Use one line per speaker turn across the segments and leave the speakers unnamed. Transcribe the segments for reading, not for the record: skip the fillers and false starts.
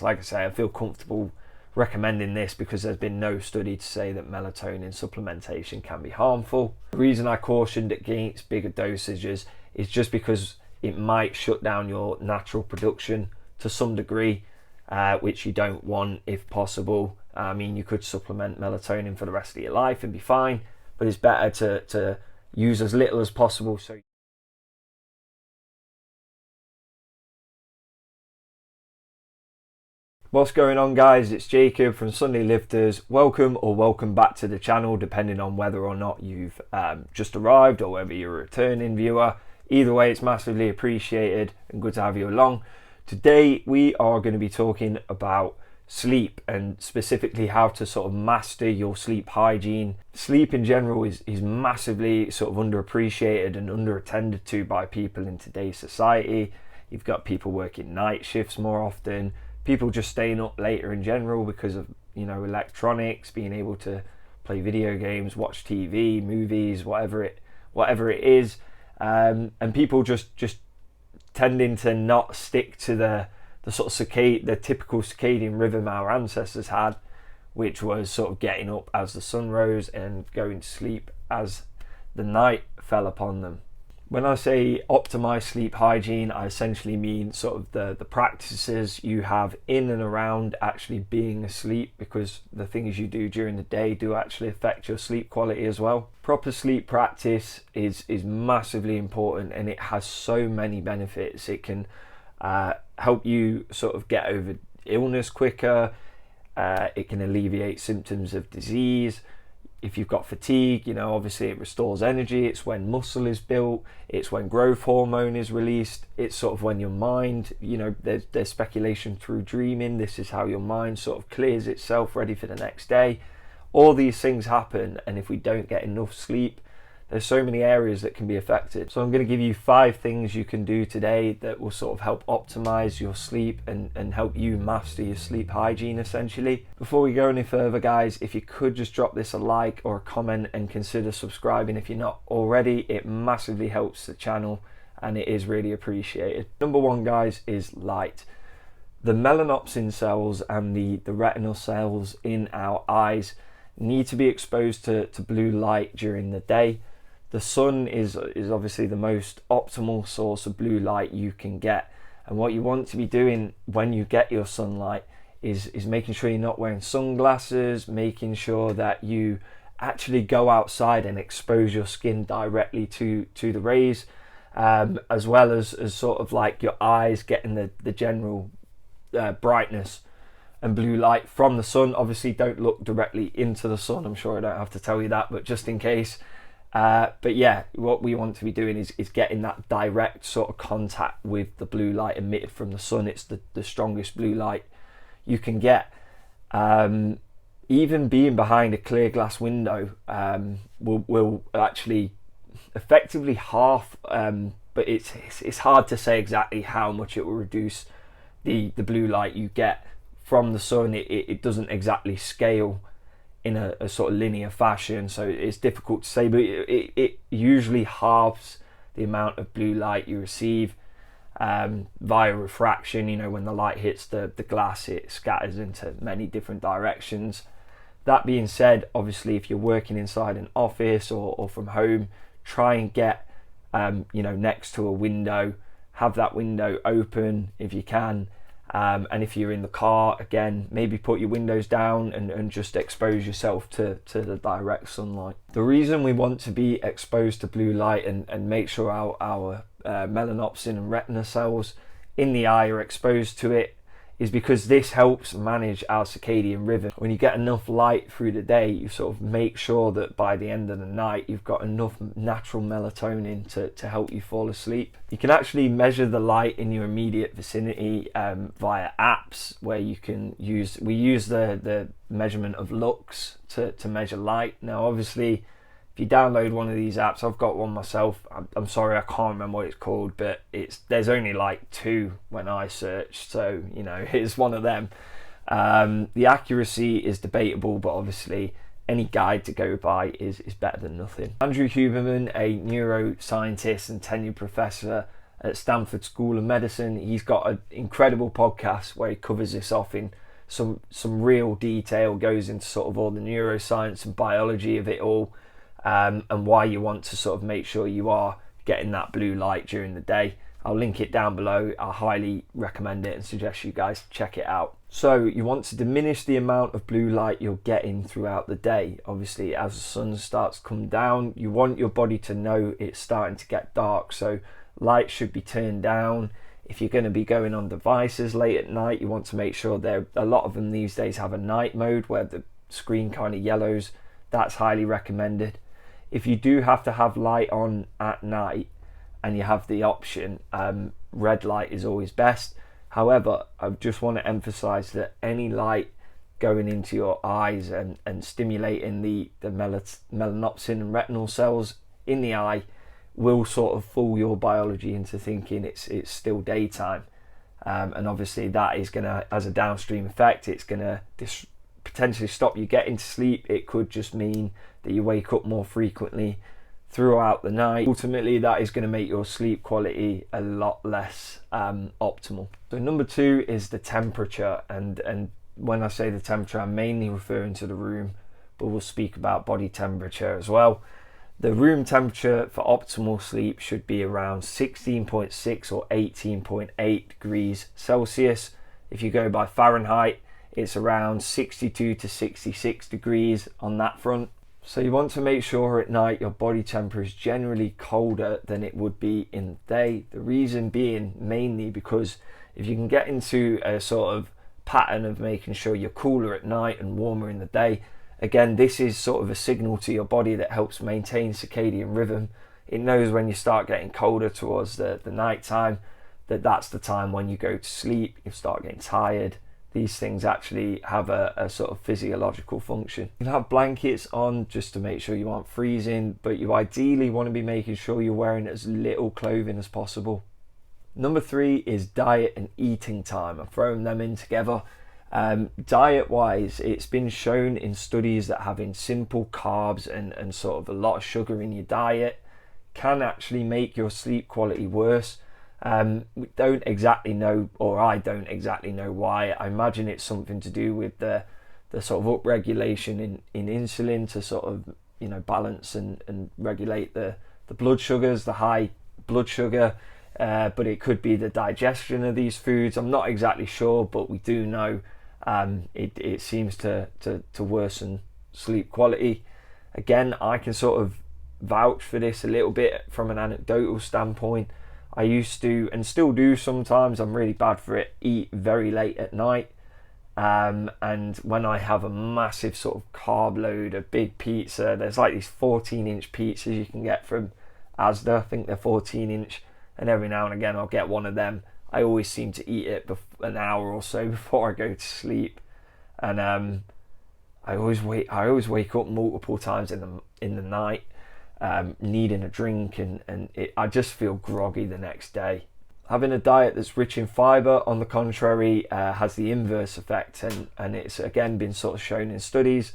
Like I say, I feel comfortable recommending this because there's been no study to say that melatonin supplementation can be harmful. The reason I cautioned against bigger dosages is just because it might shut down your natural production to some degree, which you don't want if possible. I mean, you could supplement melatonin for the rest of your life and be fine, but it's better to use as little as possible. So what's going on, guys? It's Jacob from Sunday Lifters. Welcome back to the channel, depending on whether or not you've just arrived or whether you're a returning viewer. Either way, it's massively appreciated and good to have you along. Today we are going to be talking about sleep, and specifically how to sort of master your sleep hygiene. Sleep in general is massively sort of underappreciated and underattended to by people in today's society. You've got people working night shifts more often, people just staying up later in general because of, you know, electronics, being able to play video games, watch TV, movies, whatever it is, and people just tending to not stick to the sort of the typical circadian rhythm our ancestors had, which was sort of getting up as the sun rose and going to sleep as the night fell upon them. When I say optimize sleep hygiene, I essentially mean sort of the practices you have in and around actually being asleep, because the things you do during the day do actually affect your sleep quality as well. Proper sleep practice is massively important, and it has so many benefits. It can help you sort of get over illness quicker. It can alleviate symptoms of disease. If you've got fatigue, you know, obviously it restores energy. It's when muscle is built. It's when growth hormone is released. It's sort of when your mind, you know, there's speculation through dreaming. This is how your mind sort of clears itself, ready for the next day. All these things happen, and if we don't get enough sleep, there's so many areas that can be affected. So I'm going to give you 5 things you can do today that will sort of help optimize your sleep and help you master your sleep hygiene, essentially. Before we go any further, guys, if you could just drop this a like or a comment and consider subscribing if you're not already, it massively helps the channel and it is really appreciated. Number 1, guys, is light. The melanopsin cells and the retinal cells in our eyes need to be exposed to blue light during the day. The sun is obviously the most optimal source of blue light you can get, and what you want to be doing when you get your sunlight is making sure you're not wearing sunglasses, making sure that you actually go outside and expose your skin directly to the rays, as well as sort of like your eyes getting the general brightness and blue light from the sun. Obviously don't look directly into the sun, I'm sure I don't have to tell you that, but just in case. But yeah, what we want to be doing is getting that direct sort of contact with the blue light emitted from the sun. It's the strongest blue light you can get. Even being behind a clear glass window will actually effectively half, but it's hard to say exactly how much it will reduce the blue light you get from the sun. It doesn't exactly scale in a sort of linear fashion, so it's difficult to say, but it usually halves the amount of blue light you receive via refraction. You know, when the light hits the glass, it scatters into many different directions. That being said, obviously if you're working inside an office or from home, try and get you know, next to a window. Have that window open if you can. And if you're in the car, again, maybe put your windows down and just expose yourself to the direct sunlight. The reason we want to be exposed to blue light and make sure our melanopsin and retina cells in the eye are exposed to it is because this helps manage our circadian rhythm. When you get enough light through the day, you sort of make sure that by the end of the night you've got enough natural melatonin to help you fall asleep. You can actually measure the light in your immediate vicinity via apps where you can use the measurement of lux to measure light. Now obviously if you download one of these apps, I've got one myself. I'm sorry, I can't remember what it's called, but there's only like 2 when I searched, so you know, it's one of them. The accuracy is debatable, but obviously any guide to go by is better than nothing. Andrew Huberman, a neuroscientist and tenured professor at Stanford School of Medicine. He's got an incredible podcast where he covers this off in some real detail, goes into sort of all the neuroscience and biology of it all, and why you want to sort of make sure you are getting that blue light during the day. I'll link it down below. I highly recommend it and suggest you guys check it out. So you want to diminish the amount of blue light you're getting throughout the day. Obviously, as the sun starts to come down, you want your body to know it's starting to get dark. So light should be turned down. If you're going to be going on devices late at night, you want to make sure a lot of them these days have a night mode where the screen kind of yellows. That's highly recommended. If you do have to have light on at night and you have the option, red light is always best. However, I just want to emphasize that any light going into your eyes and stimulating the melanopsin and retinal cells in the eye will sort of fool your biology into thinking it's still daytime. And obviously that is going to, as a downstream effect, it's going to potentially stop you getting to sleep. It could just mean that you wake up more frequently throughout the night. Ultimately, that is going to make your sleep quality a lot less optimal. So number 2 is the temperature, and when I say the temperature, I'm mainly referring to the room, but we'll speak about body temperature as well. The room temperature for optimal sleep should be around 16.6 or 18.8 degrees Celsius. If you go by Fahrenheit, it's around 62 to 66 degrees on that front. So you want to make sure at night your body temperature is generally colder than it would be in the day. The reason being mainly because if you can get into a sort of pattern of making sure you're cooler at night and warmer in the day, again, this is sort of a signal to your body that helps maintain circadian rhythm. It knows when you start getting colder towards the night time, that's the time when you go to sleep, you start getting tired. These things actually have a sort of physiological function. You can have blankets on just to make sure you aren't freezing, but you ideally want to be making sure you're wearing as little clothing as possible. Number 3 is diet and eating time. I'm throwing them in together. Diet wise, it's been shown in studies that having simple carbs and sort of a lot of sugar in your diet can actually make your sleep quality worse. We don't exactly know, or I don't exactly know why. I imagine it's something to do with the sort of upregulation in insulin to sort of, balance and regulate the blood sugars, the high blood sugar, but it could be the digestion of these foods. I'm not exactly sure, but we do know it seems to worsen sleep quality. Again, I can sort of vouch for this a little bit from an anecdotal standpoint. I used to, and still do sometimes, I'm really bad for it, eat very late at night. And when I have a massive sort of carb load, a big pizza, there's like these 14-inch pizzas you can get from Asda. I think they're 14-inch. And every now and again I'll get one of them. I always seem to eat it an hour or so before I go to sleep. And I always wake up multiple times in the night. Needing a drink, and I just feel groggy the next day. Having a diet that's rich in fibre, on the contrary, has the inverse effect, and it's again been sort of shown in studies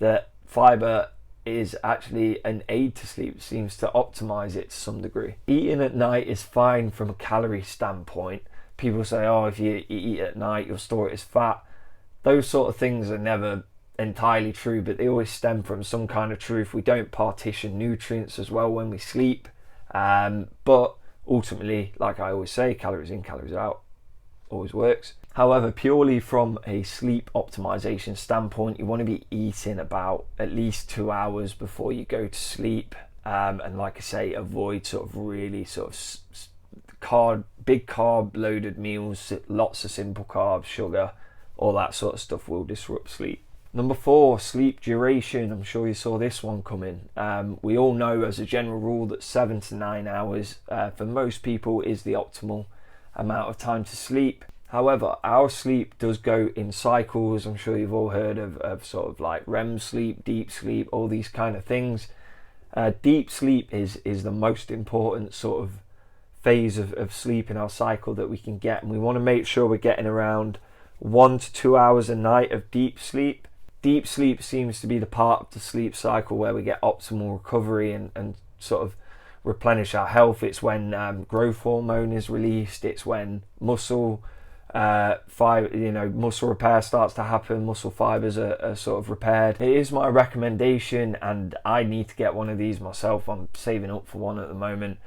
that fibre is actually an aid to sleep. It seems to optimize it to some degree. Eating at night is fine from a calorie standpoint. People say, oh, if you eat at night, you'll store it as fat. Those sort of things are never entirely true, but they always stem from some kind of truth. We don't partition nutrients as well when we sleep, but ultimately, like I always say, calories in, calories out always works. However, purely from a sleep optimization standpoint, you want to be eating about at least 2 hours before you go to sleep, and like I say, avoid sort of really sort of big carb loaded meals. Lots of simple carbs, sugar, all that sort of stuff will disrupt sleep. Number 4, sleep duration. I'm sure you saw this one coming. We all know as a general rule that 7 to 9 hours for most people is the optimal amount of time to sleep. However, our sleep does go in cycles. I'm sure you've all heard of sort of like REM sleep, deep sleep, all these kind of things. Deep sleep is the most important sort of phase of sleep in our cycle that we can get, and we want to make sure we're getting around 1 to 2 hours a night of deep sleep. Deep sleep seems to be the part of the sleep cycle where we get optimal recovery and sort of replenish our health. It's when growth hormone is released. It's when muscle muscle repair starts to happen. Muscle fibers are sort of repaired. It is my recommendation, and I need to get one of these myself. I'm saving up for one at the moment.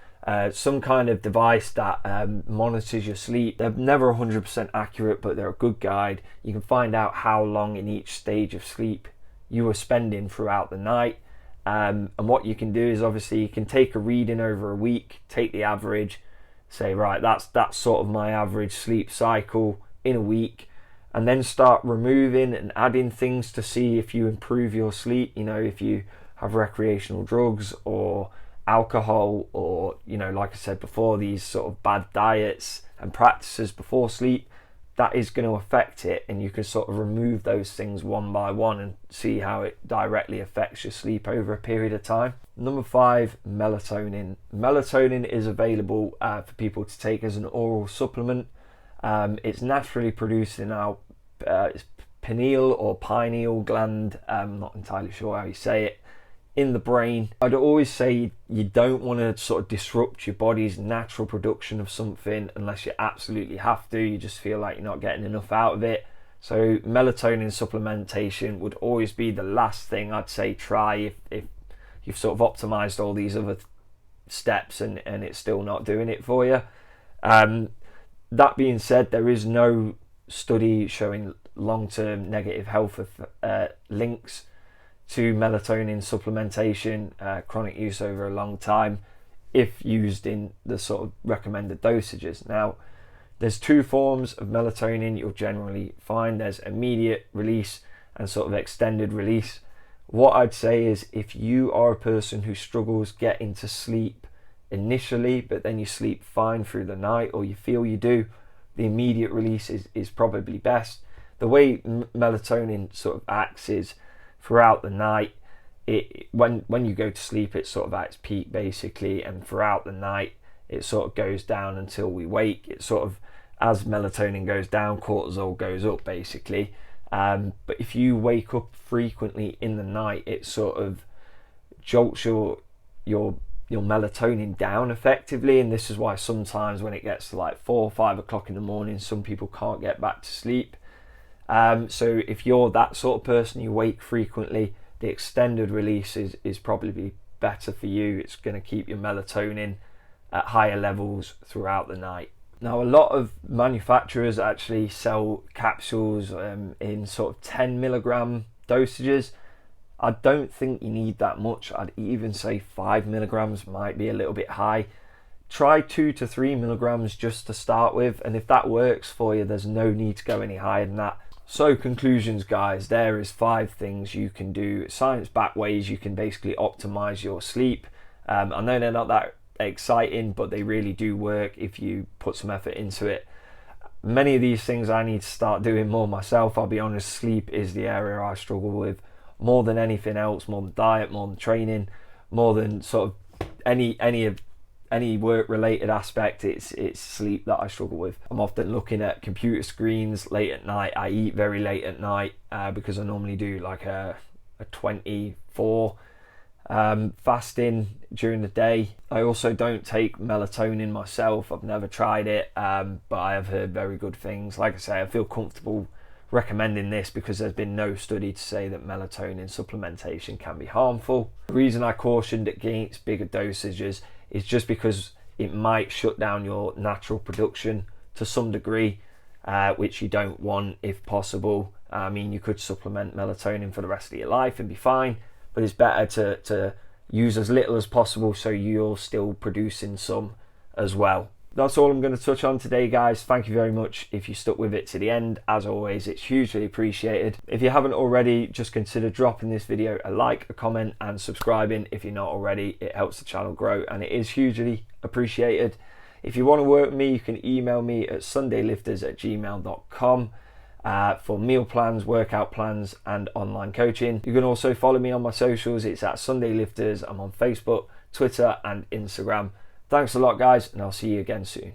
Some kind of device that monitors your sleep. They're never 100% accurate, but they're a good guide. You can find out how long in each stage of sleep you are spending throughout the night. And what you can do is, obviously, you can take a reading over a week, take the average, say, right, that's sort of my average sleep cycle in a week, and then start removing and adding things to see if you improve your sleep. You know, if you have recreational drugs or alcohol, or, you know, like I said before, these sort of bad diets and practices before sleep, that is going to affect it, and you can sort of remove those things one by one and see how it directly affects your sleep over a period of time. Number 5, melatonin. Melatonin is available for people to take as an oral supplement. It's naturally produced in our pineal or pineal gland, I'm not entirely sure how you say it, in the brain. I'd always say you don't want to sort of disrupt your body's natural production of something unless you absolutely have to. You just feel like you're not getting enough out of it. So melatonin supplementation would always be the last thing I'd say try if you've sort of optimized all these other steps and it's still not doing it for you. That being said, there is no study showing long-term negative health links to melatonin supplementation, chronic use over a long time, if used in the sort of recommended dosages. Now, there's 2 forms of melatonin you'll generally find. There's immediate release and sort of extended release. What I'd say is, if you are a person who struggles getting to sleep initially, but then you sleep fine through the night, or you feel you do, the immediate release is probably best. The way melatonin sort of acts is, throughout the night, when you go to sleep, it's sort of at its peak basically, and throughout the night it sort of goes down until we wake. It sort of, as melatonin goes down, cortisol goes up basically. But if you wake up frequently in the night, it sort of jolts your melatonin down effectively, and this is why sometimes when it gets to like 4 or 5 o'clock in the morning, some people can't get back to sleep. So if you're that sort of person, you wake frequently, the extended release is probably better for you. It's going to keep your melatonin at higher levels throughout the night. Now, a lot of manufacturers actually sell capsules in sort of 10 milligram dosages. I don't think you need that much. I'd even say 5 milligrams might be a little bit high. Try 2 to 3 milligrams just to start with, and if that works for you, there's no need to go any higher than that. So conclusions, guys, there is 5 things you can do, science-backed ways you can basically optimize your sleep. I know they're not that exciting, but they really do work if you put some effort into it. Many of these things I need to start doing more myself. I'll be honest, sleep is the area I struggle with more than anything else, more than diet, more than training, more than sort of any work related aspect. It's sleep that I struggle with. I'm often looking at computer screens late at night. I eat very late at night because I normally do like a 24 fasting during the day. I also don't take melatonin myself. I've never tried it, but I have heard very good things. Like I say, I feel comfortable recommending this because there's been no study to say that melatonin supplementation can be harmful. The reason I cautioned against bigger dosages is just because it might shut down your natural production to some degree, which you don't want if possible. I mean, you could supplement melatonin for the rest of your life and be fine, but it's better to use as little as possible so you're still producing some as well. That's all I'm going to touch on today, guys. Thank you very much if you stuck with it to the end. As always, it's hugely appreciated. If you haven't already, just consider dropping this video a like, a comment, and subscribing if you're not already. It helps the channel grow and it is hugely appreciated. If you want to work with me, you can email me at sundaylifters@gmail.com for meal plans, workout plans, and online coaching. You can also follow me on my socials. It's at SundayLifters. I'm on Facebook, Twitter, and Instagram. Thanks a lot, guys, and I'll see you again soon.